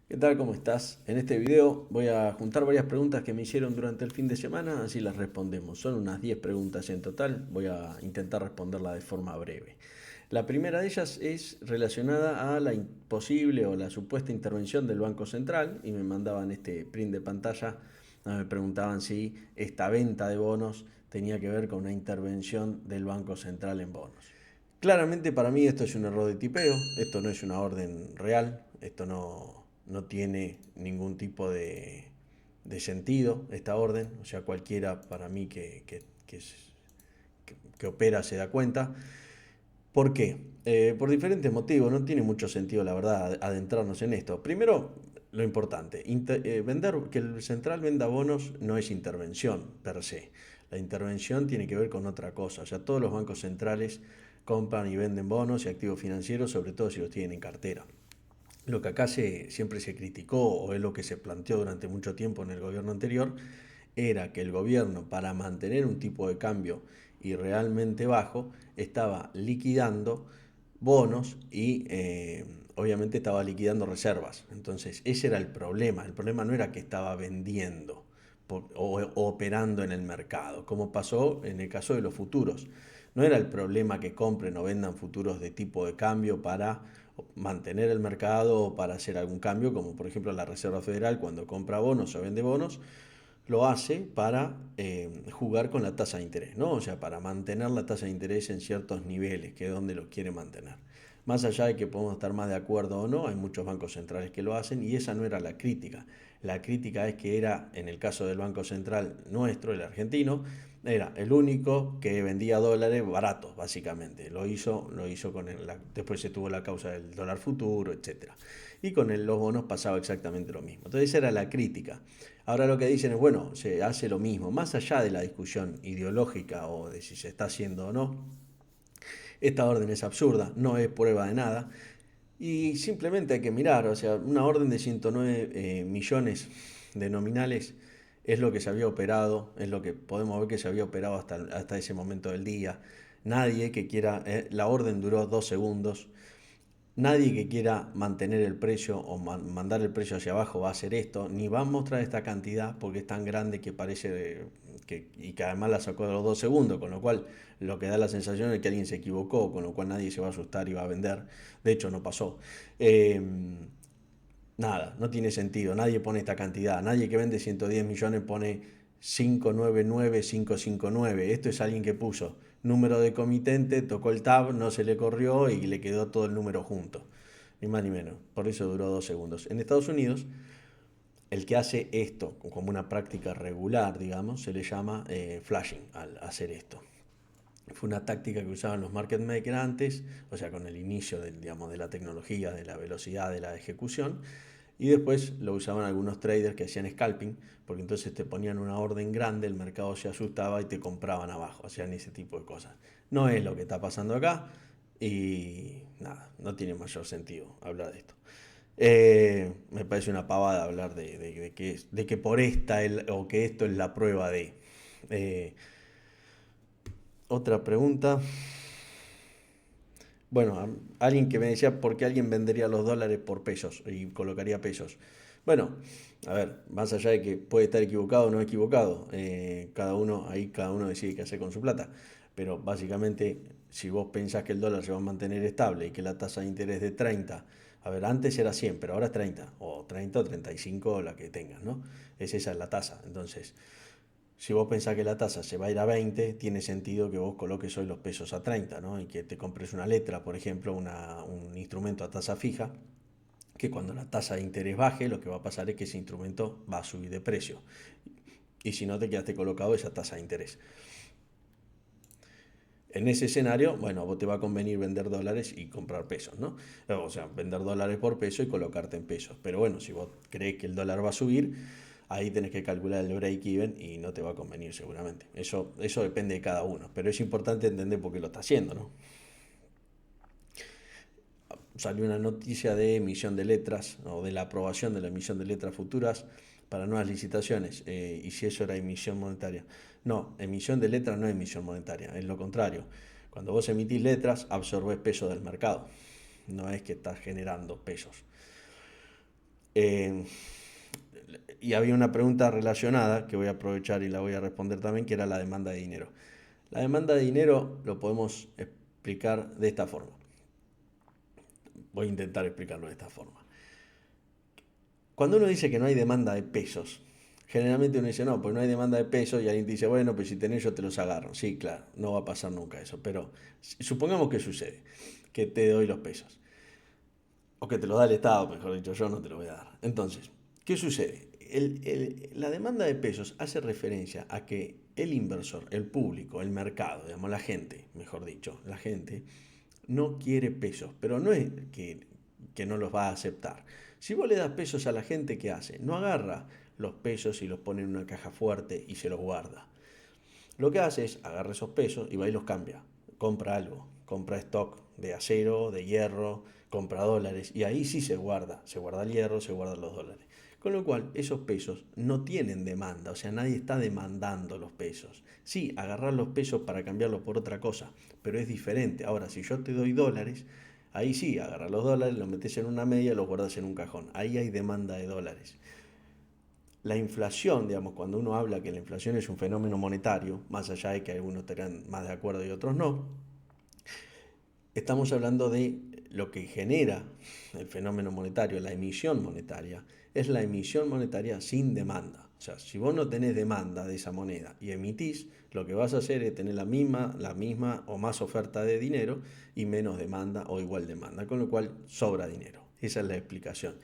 ¿Qué tal? ¿Cómo estás? En este video voy a juntar varias preguntas que me hicieron durante el fin de semana, así las respondemos. Son unas 10 preguntas en total, voy a intentar responderlas de forma breve. La primera de ellas es relacionada a la posible o la supuesta intervención del Banco Central y me mandaban este print de pantalla, me preguntaban si esta venta de bonos tenía que ver con una intervención del Banco Central en bonos. Claramente para mí esto es un error de tipeo, esto no es una orden real, esto no tiene ningún tipo de sentido, esta orden, o sea, cualquiera para mí que opera se da cuenta. ¿Por qué? Por diferentes motivos, no tiene mucho sentido, la verdad, adentrarnos en esto. Primero, lo importante, que el central venda bonos no es intervención per se. La intervención tiene que ver con otra cosa. O sea, todos los bancos centrales compran y venden bonos y activos financieros, sobre todo si los tienen en cartera. Lo que acá siempre se criticó, o es lo que se planteó durante mucho tiempo en el gobierno anterior, era que el gobierno, para mantener un tipo de cambio y realmente bajo, estaba liquidando bonos y obviamente estaba liquidando reservas. Entonces ese era el problema. El problema no era que estaba vendiendo o operando en el mercado, como pasó en el caso de los futuros. No era el problema que compren o vendan futuros de tipo de cambio para mantener el mercado o para hacer algún cambio, como por ejemplo la Reserva Federal cuando compra bonos o vende bonos, lo hace para jugar con la tasa de interés, ¿no? O sea, para mantener la tasa de interés en ciertos niveles, que es donde lo quiere mantener. Más allá de que podemos estar más de acuerdo o no, hay muchos bancos centrales que lo hacen y esa no era la crítica. La crítica es que era, en el caso del Banco Central nuestro, el argentino, era el único que vendía dólares baratos, básicamente. Lo hizo después se tuvo la causa del dólar futuro, etcétera. Y con los bonos pasaba exactamente lo mismo. Entonces esa era la crítica. Ahora lo que dicen es, bueno, se hace lo mismo, más allá de la discusión ideológica o de si se está haciendo o no, esta orden es absurda, no es prueba de nada y simplemente hay que mirar, o sea, una orden de 109 millones de nominales es lo que se había operado, es lo que podemos ver que se había operado hasta ese momento del día. Nadie que quiera, la orden duró 2 segundos. Nadie que quiera mantener el precio o mandar el precio hacia abajo va a hacer esto, ni va a mostrar esta cantidad porque es tan grande que parece y que además la sacó de los 2 segundos, con lo cual lo que da la sensación es que alguien se equivocó, con lo cual nadie se va a asustar y va a vender. De hecho, no pasó. Eh, Nada, no tiene sentido. Nadie pone esta cantidad. Nadie que vende 110 millones pone 599,559. Esto es alguien que puso número de comitente, tocó el tab, no se le corrió y le quedó todo el número junto. Ni más ni menos. Por eso duró 2 segundos. En Estados Unidos, el que hace esto como una práctica regular, digamos, se le llama flashing al hacer esto. Fue una táctica que usaban los market makers antes, o sea, con el inicio digamos, de la tecnología, de la velocidad de la ejecución, y después lo usaban algunos traders que hacían scalping, porque entonces te ponían una orden grande, el mercado se asustaba y te compraban abajo, hacían ese tipo de cosas. No es lo que está pasando acá y nada, no tiene mayor sentido hablar de esto. Me parece una pavada hablar de que por o que esto es la prueba de. Eh, Otra pregunta. Bueno, alguien que me decía por qué alguien vendería los dólares por pesos y colocaría pesos. Bueno, a ver, más allá de que puede estar equivocado o no equivocado, cada uno decide qué hacer con su plata. Pero básicamente, si vos pensás que el dólar se va a mantener estable y que la tasa de interés de 30, a ver, antes era 100, pero ahora es 30, o 30 o 35, la que tengas, ¿no? Esa es la tasa. Entonces, si vos pensás que la tasa se va a ir a 20, tiene sentido que vos coloques hoy los pesos a 30, ¿no? Y que te compres una letra, por ejemplo, un instrumento a tasa fija, que cuando la tasa de interés baje, lo que va a pasar es que ese instrumento va a subir de precio. Y si no, te quedaste colocado esa tasa de interés. En ese escenario, bueno, vos te va a convenir vender dólares y comprar pesos, ¿no? O sea, vender dólares por peso y colocarte en pesos. Pero bueno, si vos crees que el dólar va a subir, ahí tenés que calcular el break-even y no te va a convenir seguramente. Eso depende de cada uno. Pero es importante entender por qué lo está haciendo, ¿no? Salió una noticia de emisión de letras o de la aprobación de la emisión de letras futuras para nuevas licitaciones y si eso era emisión monetaria. No, emisión de letras no es emisión monetaria, es lo contrario. Cuando vos emitís letras, absorbes peso del mercado, no es que estás generando pesos. Eh, y había una pregunta relacionada que voy a aprovechar y la voy a responder también, que era la demanda de dinero. La demanda de dinero lo podemos explicar de esta forma. Voy a intentar explicarlo de esta forma. Cuando uno dice que no hay demanda de pesos, generalmente uno dice, no, pues no hay demanda de pesos y alguien dice, bueno, pues si tenés yo te los agarro. Sí, claro, no va a pasar nunca eso, pero supongamos que sucede, que te doy los pesos. O que te los da el Estado, mejor dicho, yo no te los voy a dar. Entonces, ¿qué sucede? La demanda de pesos hace referencia a que el inversor, el público, el mercado, digamos, la gente, mejor dicho, la gente no quiere pesos, pero no es que no los va a aceptar. Si vos le das pesos a la gente, ¿qué hace? No agarra los pesos y los pone en una caja fuerte y se los guarda. Lo que hace es agarra esos pesos y va y los cambia. Compra algo, compra stock de acero, de hierro, compra dólares y ahí sí se guarda. Se guarda el hierro, se guardan los dólares. Con lo cual, esos pesos no tienen demanda, o sea, nadie está demandando los pesos. Sí, agarrar los pesos para cambiarlos por otra cosa, pero es diferente. Ahora, si yo te doy dólares, ahí sí, agarras los dólares, los metes en una media y los guardas en un cajón. Ahí hay demanda de dólares. La inflación, digamos, cuando uno habla que la inflación es un fenómeno monetario, más allá de que algunos estarán más de acuerdo y otros no, estamos hablando de lo que genera el fenómeno monetario, la emisión monetaria, es la emisión monetaria sin demanda. O sea, si vos no tenés demanda de esa moneda y emitís, lo que vas a hacer es tener la misma o más oferta de dinero y menos demanda o igual demanda, con lo cual sobra dinero. Esa es la explicación.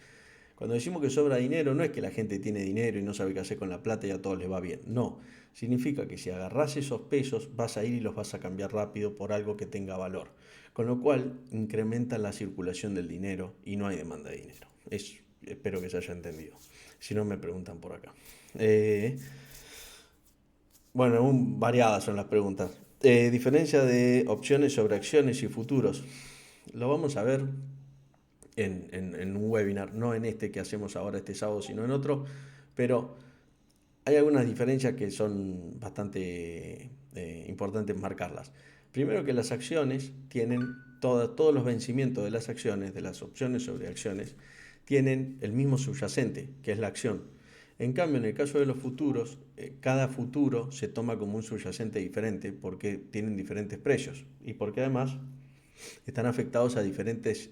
Cuando decimos que sobra dinero, no es que la gente tiene dinero y no sabe qué hacer con la plata y a todos les va bien. No, significa que si agarrás esos pesos vas a ir y los vas a cambiar rápido por algo que tenga valor. Con lo cual incrementa la circulación del dinero y no hay demanda de dinero. Espero que se haya entendido. Si no, me preguntan por acá. Bueno, variadas son las preguntas. Diferencia de opciones sobre acciones y futuros. Lo vamos a ver en un webinar, no en este que hacemos ahora este sábado, sino en otro, pero hay algunas diferencias que son bastante importantes marcarlas. Primero que las acciones tienen todos los vencimientos de las acciones, de las opciones sobre acciones, tienen el mismo subyacente, que es la acción. En cambio, en el caso de los futuros, cada futuro se toma como un subyacente diferente porque tienen diferentes precios y porque además están afectados a diferentes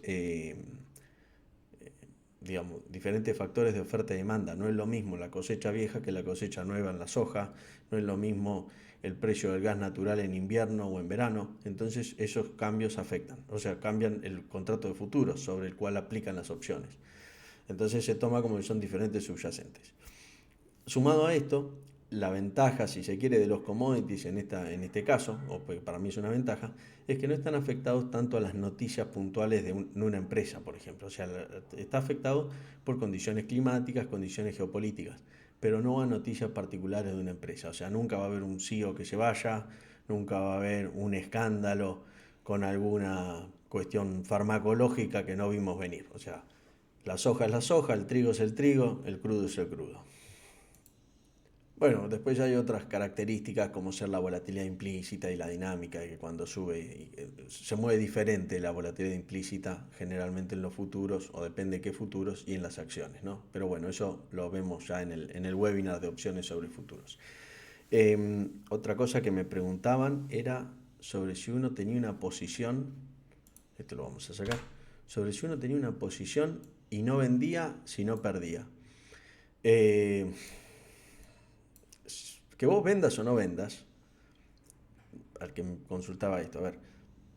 factores de oferta y demanda. No es lo mismo la cosecha vieja que la cosecha nueva en la soja, no es lo mismo el precio del gas natural en invierno o en verano, entonces esos cambios afectan, o sea, cambian el contrato de futuros sobre el cual aplican las opciones. Entonces se toma como que son diferentes subyacentes. Sumado a esto, la ventaja, si se quiere, de los commodities en este caso, o para mí es una ventaja, es que no están afectados tanto a las noticias puntuales de una empresa, por ejemplo. O sea, está afectado por condiciones climáticas, condiciones geopolíticas, pero no a noticias particulares de una empresa. O sea, nunca va a haber un CEO que se vaya, nunca va a haber un escándalo con alguna cuestión farmacológica que no vimos venir. O sea, la soja es la soja, el trigo es el trigo, el crudo es el crudo. Bueno, después ya hay otras características como ser la volatilidad implícita y la dinámica, de que cuando sube se mueve diferente la volatilidad implícita generalmente en los futuros, o depende de qué futuros, y en las acciones, ¿no? Pero bueno, eso lo vemos ya en el webinar de opciones sobre futuros. Otra cosa que me preguntaban era sobre si uno tenía una posición, esto lo vamos a sacar, sobre si uno tenía una posición y no vendía si no perdía. Que vos vendas o no vendas, al que me consultaba esto, a ver,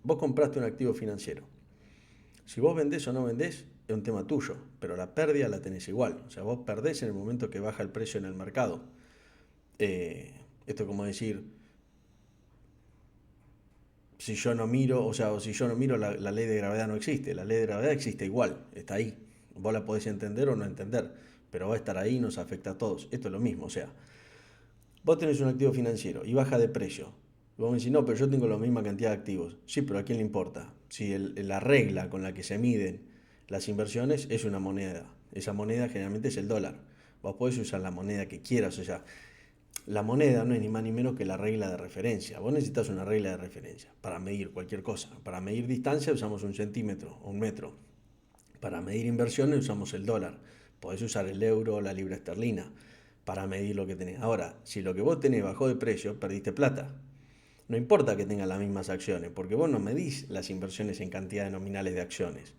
vos compraste un activo financiero. Si vos vendés o no vendés, es un tema tuyo, pero la pérdida la tenés igual. O sea, vos perdés en el momento que baja el precio en el mercado. Esto es como decir, si yo no miro, o sea, o si yo no miro, la ley de gravedad no existe. La ley de gravedad existe igual, está ahí. Vos la podés entender o no entender, pero va a estar ahí y nos afecta a todos. Esto es lo mismo, o sea, vos tenés un activo financiero y baja de precio. Vos me decís, no, pero yo tengo la misma cantidad de activos. Sí, pero ¿a quién le importa? Si la regla con la que se miden las inversiones es una moneda. Esa moneda generalmente es el dólar. Vos podés usar la moneda que quieras. O sea, la moneda no es ni más ni menos que la regla de referencia. Vos necesitas una regla de referencia para medir cualquier cosa. Para medir distancia usamos un centímetro o un metro. Para medir inversiones usamos el dólar. podés usar el euro o la libra esterlina para medir lo que tenés. Ahora, si lo que vos tenés bajó de precio, perdiste plata. No importa que tengan las mismas acciones, porque vos no medís las inversiones en cantidades nominales de acciones.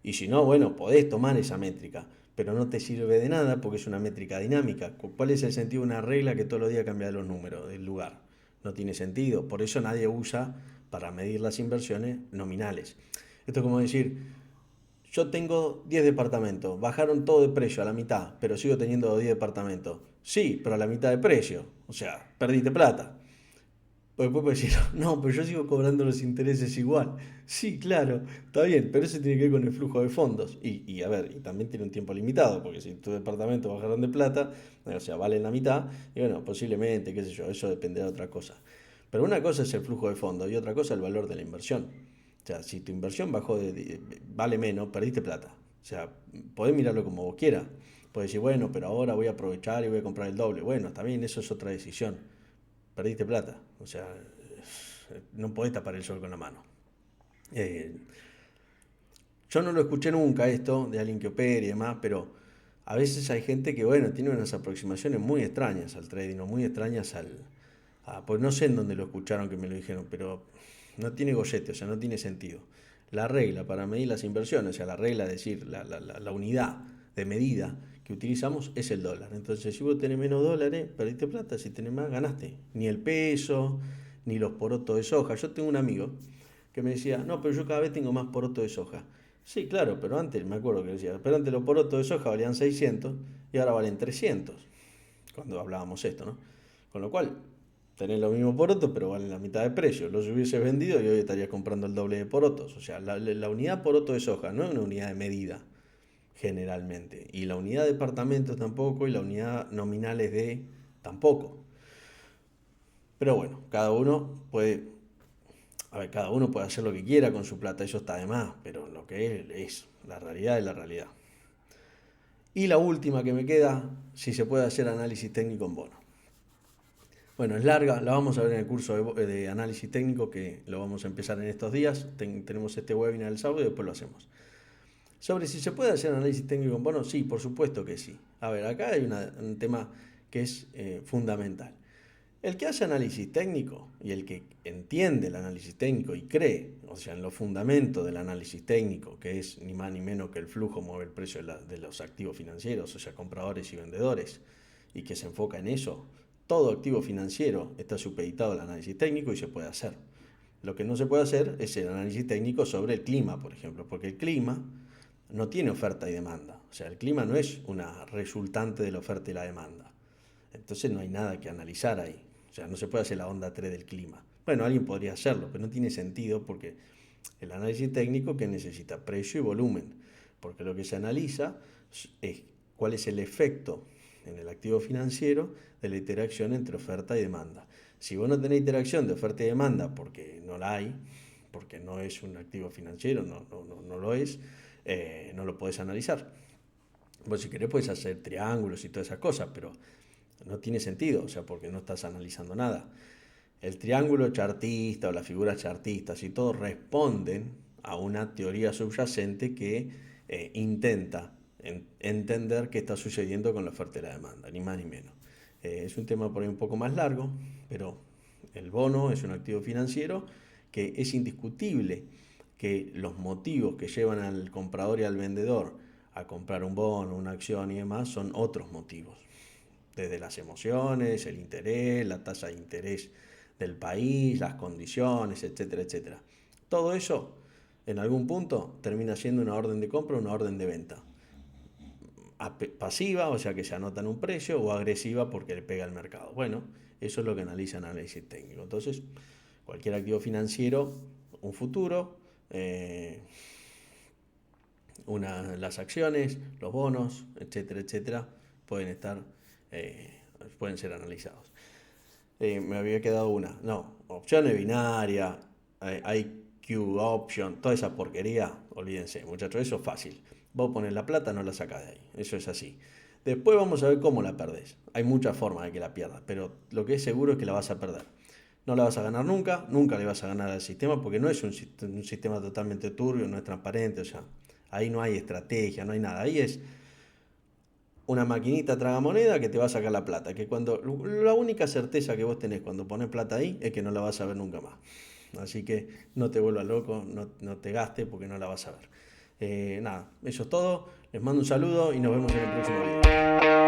Y si no, bueno, podés tomar esa métrica, pero no te sirve de nada porque es una métrica dinámica. ¿Cuál es el sentido de una regla que todos los días cambia los números del lugar? No tiene sentido. Por eso nadie usa para medir las inversiones nominales. Esto es como decir, yo tengo 10 departamentos, bajaron todo de precio a la mitad, pero sigo teniendo 10 departamentos. Sí, pero a la mitad de precio. O sea, perdiste plata. Pues después puede decir, no, pero yo sigo cobrando los intereses igual. Sí, claro, está bien, pero eso tiene que ver con el flujo de fondos. A ver, y también tiene un tiempo limitado, porque si tu departamento bajaron de plata, o sea, vale la mitad, y bueno, posiblemente, qué sé yo, eso dependerá de otra cosa. Pero una cosa es el flujo de fondos y otra cosa el valor de la inversión. O sea, si tu inversión vale menos, perdiste plata. O sea, podés mirarlo como vos quieras. Podés decir, bueno, pero ahora voy a aprovechar y voy a comprar el doble. Bueno, está bien, eso es otra decisión. Perdiste plata. O sea, no podés tapar el sol con la mano. Eh, yo no lo escuché nunca esto de alguien que opere y demás, pero a veces hay gente que, bueno, tiene unas aproximaciones muy extrañas al trading o muy extrañas pues no sé en dónde lo escucharon que me lo dijeron, pero no tiene gollete, o sea, no tiene sentido. La regla para medir las inversiones, o sea, la regla, es decir, la unidad de medida que utilizamos es el dólar. Entonces, si vos tenés menos dólares, perdiste plata, si tenés más, ganaste. Ni el peso, ni los porotos de soja. Yo tengo un amigo que me decía, no, pero yo cada vez tengo más porotos de soja. Sí, claro, pero antes, me acuerdo que decía, pero antes los porotos de soja valían 600 y ahora valen 300, cuando hablábamos esto, ¿no? Con lo cual, tenés los mismos porotos, pero valen la mitad de precio. Los hubieses vendido y hoy estarías comprando el doble de porotos. O sea, la unidad poroto de soja no es una unidad de medida, generalmente. Y la unidad de departamentos tampoco, y la unidad nominales de tampoco. Pero bueno, cada uno puede hacer lo que quiera con su plata, eso está de más, pero lo que es la realidad es la realidad. Y la última que me queda, si se puede hacer análisis técnico en bono. Bueno, es larga, la vamos a ver en el curso de análisis técnico que lo vamos a empezar en estos días. Tenemos este webinar el sábado y después lo hacemos. Sobre si se puede hacer análisis técnico en bonos, sí, por supuesto que sí. A ver, acá hay un tema que es fundamental. El que hace análisis técnico y el que entiende el análisis técnico y cree, o sea, en los fundamentos del análisis técnico, que es ni más ni menos que el flujo mueve el precio de los activos financieros, o sea, compradores y vendedores, y que se enfoca en eso, todo activo financiero está supeditado al análisis técnico y se puede hacer. Lo que no se puede hacer es el análisis técnico sobre el clima, por ejemplo, porque el clima no tiene oferta y demanda. O sea, el clima no es una resultante de la oferta y la demanda. Entonces no hay nada que analizar ahí. O sea, no se puede hacer la onda 3 del clima. Bueno, alguien podría hacerlo, pero no tiene sentido porque el análisis técnico que necesita precio y volumen. Porque lo que se analiza es cuál es el efecto en el activo financiero de la interacción entre oferta y demanda. Si vos no tenés interacción de oferta y demanda porque no la hay, porque no es un activo financiero, no lo es, no lo podés analizar. Vos si querés podés hacer triángulos y todas esas cosas, pero no tiene sentido, o sea, porque no estás analizando nada. El triángulo chartista o las figuras chartistas y todo responden a una teoría subyacente que intenta entender qué está sucediendo con la oferta y la demanda, ni más ni menos. Es un tema por ahí un poco más largo, pero el bono es un activo financiero que es indiscutible que los motivos que llevan al comprador y al vendedor a comprar un bono, una acción y demás son otros motivos. Desde las emociones, el interés, la tasa de interés del país, las condiciones, etcétera, etcétera. Todo eso, en algún punto, termina siendo una orden de compra o una orden de venta. Pasiva, o sea que se anota en un precio, o agresiva porque le pega al mercado. Bueno, eso es lo que analiza el análisis técnico. Entonces, cualquier activo financiero, un futuro, las acciones, los bonos, etcétera, etcétera, eh, pueden ser analizados. Me había quedado una. No, opciones binarias, IQ option, toda esa porquería, olvídense, muchachos, eso es fácil. Vos pones la plata, no la sacás de ahí, eso es así. Después vamos a ver cómo la perdés. Hay muchas formas de que la pierdas, pero lo que es seguro es que la vas a perder. No la vas a ganar nunca, nunca le vas a ganar al sistema porque no es un sistema totalmente turbio, no es transparente, o sea, ahí no hay estrategia, no hay nada. Ahí es una maquinita tragamoneda que te va a sacar la plata. Que cuando la única certeza que vos tenés cuando pones plata ahí es que no la vas a ver nunca más. Así que no te vuelvas loco, no te gastes porque no la vas a ver. Nada, eso es todo. Les mando un saludo y nos vemos en el próximo video.